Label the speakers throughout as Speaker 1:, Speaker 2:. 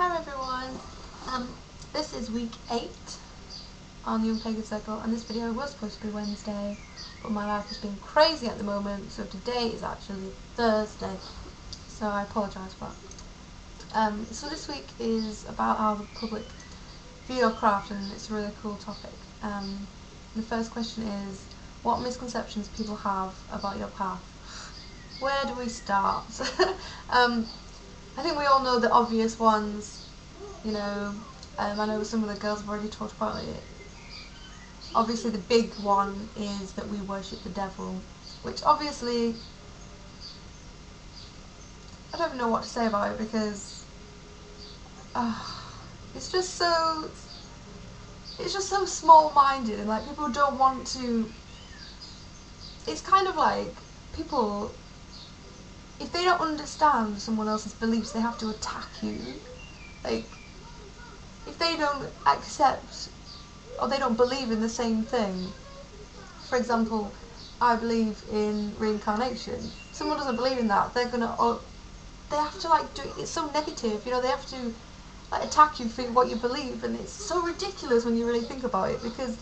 Speaker 1: Hi everyone, this is week 8 on the Young Pagan Circle, and this video was supposed to be Wednesday, but my life has been crazy at the moment, so today is actually Thursday, so I apologise for that. So this week is about how the public view your craft, and it's a really cool topic. The first question is, what misconceptions people have about your path? Where do we start? I think we all know the obvious ones, you know. I know some of the girls have already talked about it. Obviously the big one is that we worship the devil, which obviously, I don't even know what to say about it, because it's just so small-minded, and like people don't want to. It's kind of like people, if they don't understand someone else's beliefs, they have to attack you. Like, if they don't accept or they don't believe in the same thing, for example, I believe in reincarnation. Someone doesn't believe in that, they have to like do it. It's so negative, you know. They have to like attack you for what you believe, and it's so ridiculous when you really think about it, because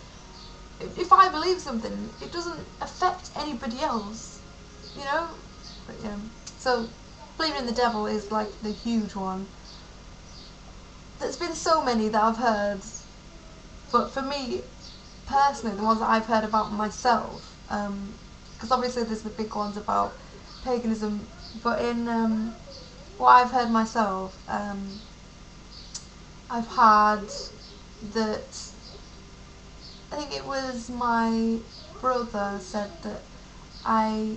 Speaker 1: if I believe something, it doesn't affect anybody else, you know. But yeah, so believing in the devil is like the huge one. There's been so many that I've heard, but for me personally, the ones that I've heard about myself, because obviously there's the big ones about paganism, but in what I've heard myself, I've had that, I think it was my brother said that I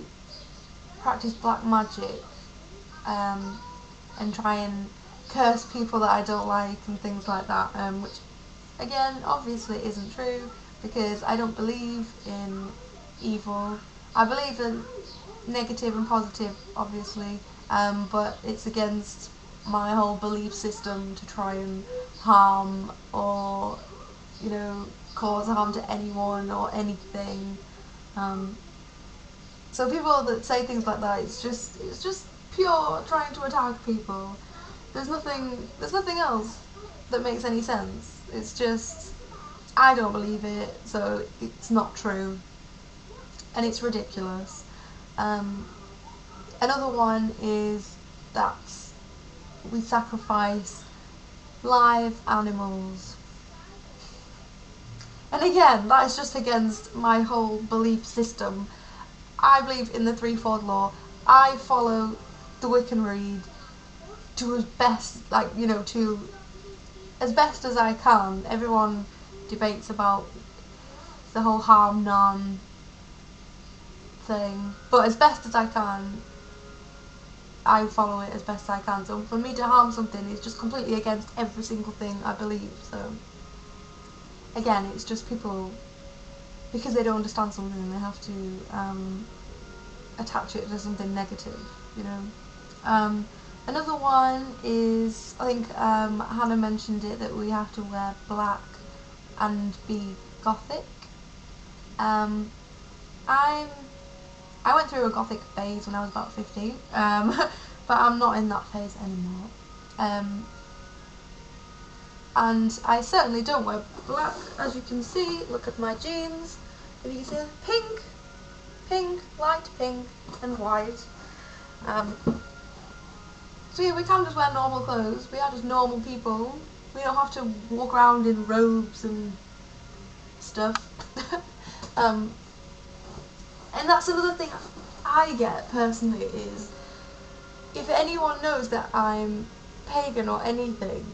Speaker 1: practice black magic, and try and curse people that I don't like and things like that, which again obviously isn't true, because I don't believe in evil. I believe in negative and positive, obviously, but it's against my whole belief system to try and harm or, you know, cause harm to anyone or anything. So people that say things like that, it's just pure trying to attack people. There's nothing else that makes any sense. It's just, I don't believe it, so it's not true, and it's ridiculous. Another one is that we sacrifice live animals. And again, that is just against my whole belief system. I believe in the threefold law. I follow the Wiccan Rede to as best, like, you know, to as best as I can. Everyone debates about the whole harm none thing, but as best as I can, I follow it as best I can. So for me to harm something is just completely against every single thing I believe. So again, it's just people, because they don't understand something, they have to attach it to something negative, you know. Another one is, I think Hannah mentioned it, that we have to wear black and be gothic. I went through a gothic phase when I was about 15, but I'm not in that phase anymore. And I certainly don't wear black, as you can see. Look at my jeans. If you can see, pink, light pink, and white. So yeah, we can just wear normal clothes. We are just normal people. We don't have to walk around in robes and stuff. And that's another thing I get personally, is if anyone knows that I'm pagan or anything,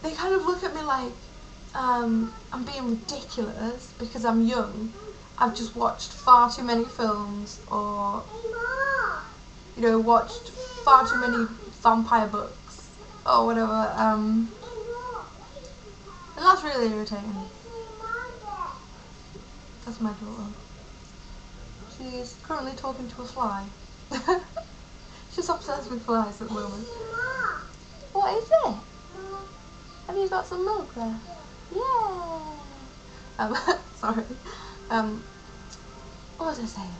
Speaker 1: they kind of look at me like I'm being ridiculous because I'm young. I've just watched far too many films, or, you know, watched far too many vampire books or whatever, and that's really irritating. That's my daughter. She's currently talking to a fly. She's obsessed with flies at the moment. What is it? Have you got some milk there? Yeah. Sorry. What was I saying?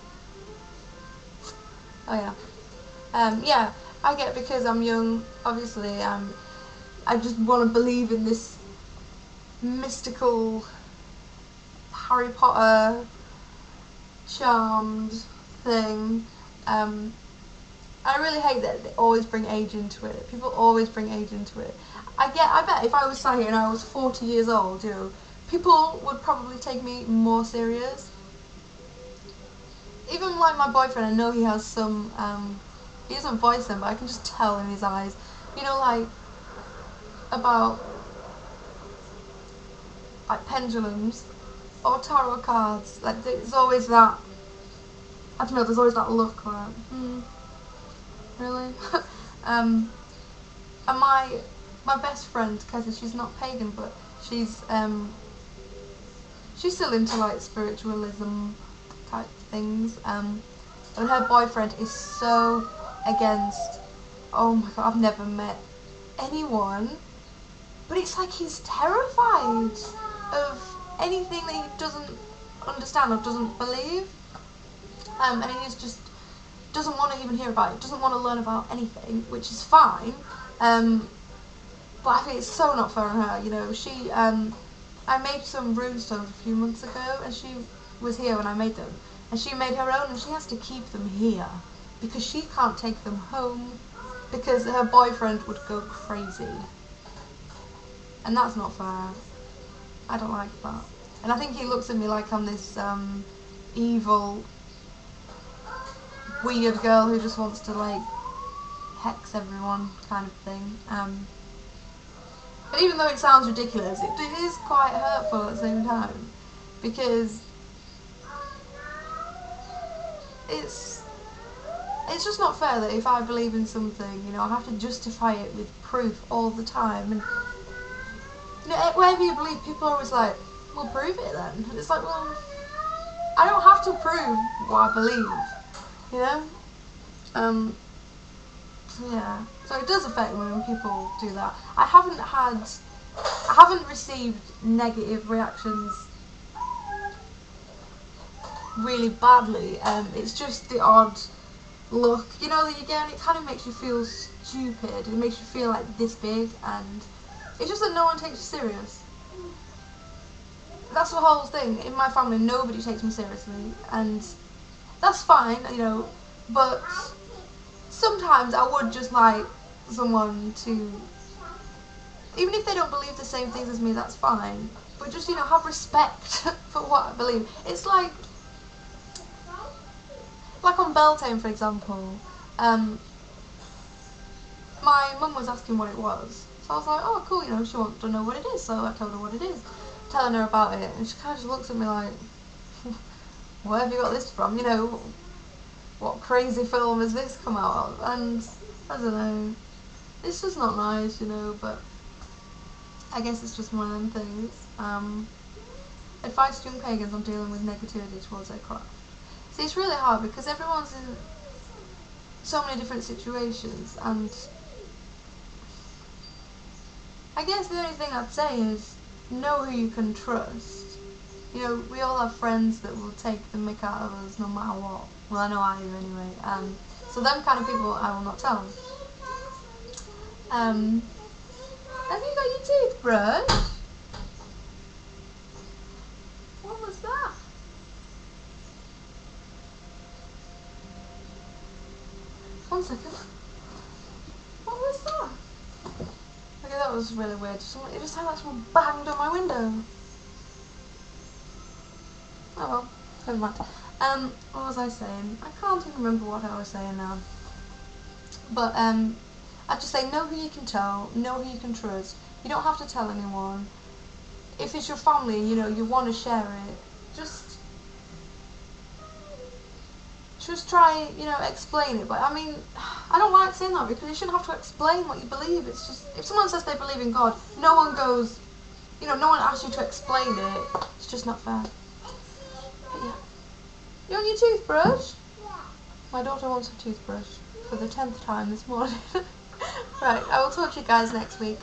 Speaker 1: Oh yeah. Yeah, I get, because I'm young, obviously, I just want to believe in this mystical Harry Potter charmed thing. I really hate that they always bring age into it. People always bring age into it. I bet if I was sat here and I was 40 years old, you know, people would probably take me more serious. Even like my boyfriend, I know he has some, he doesn't voice them, but I can just tell in his eyes, you know, like, about, like, pendulums, or tarot cards, like, there's always that, I don't know, there's always that look, like, really? And my best friend, Keza, she's not pagan, but she's still into, like, spiritualism type things, and her boyfriend is so against, oh my god, I've never met anyone, but it's like he's terrified of anything that he doesn't understand or doesn't believe, and he just doesn't want to even hear about it, doesn't want to learn about anything, which is fine, but I think it's so not fair on her, you know. She, I made some rune stones a few months ago, and she was here when I made them, and she made her own, and she has to keep them here, because she can't take them home, because her boyfriend would go crazy, and that's not fair. I don't like that, and I think he looks at me like I'm this, evil, weird girl who just wants to, like, hex everyone, kind of thing, but even though it sounds ridiculous, it is quite hurtful at the same time, because it's just not fair that if I believe in something, you know, I have to justify it with proof all the time, and, you know, whatever you believe, people are always like, well, prove it then, and it's like, well, I don't have to prove what I believe, you know, yeah, so it does affect me when people do that. I haven't received negative reactions really badly, it's just the odd look, you know, that you get, and it kind of makes you feel stupid, it makes you feel like this big, and it's just that no one takes you serious. That's the whole thing. In my family, nobody takes me seriously, and that's fine, you know, but sometimes I would just like someone to, even if they don't believe the same things as me, that's fine, but just, you know, have respect for what I believe. It's like on Beltane, for example, my mum was asking what it was, so I was like, oh cool, you know, she wants to know what it is, so I told her what it is, telling her about it, and she kind of just looks at me like, where have you got this from, you know, what crazy film has this come out of, and I don't know, it's just not nice, you know, but I guess it's just one of them things. Advice to young pagans on dealing with negativity towards their craft. See, it's really hard because everyone's in so many different situations, and I guess the only thing I'd say is know who you can trust. You know, we all have friends that will take the mick out of us no matter what. Well, I know I do anyway. So them kind of people I will not tell. Have you got your toothbrush? What was that? One second. What was that? Okay, that was really weird. It just sounded like someone banged on my window. Oh well, never mind. What was I saying? I can't even remember what I was saying now. But I'd just say know who you can tell, know who you can trust. You don't have to tell anyone. If it's your family, you know, you want to share it, just try, you know, explain it. But I mean, I don't like saying that because you shouldn't have to explain what you believe. It's just, if someone says they believe in God, no one goes, you know, no one asks you to explain it. It's just not fair. But yeah. You want your toothbrush? Yeah. My daughter wants a toothbrush for the 10th time this morning. Right, I will talk to you guys next week.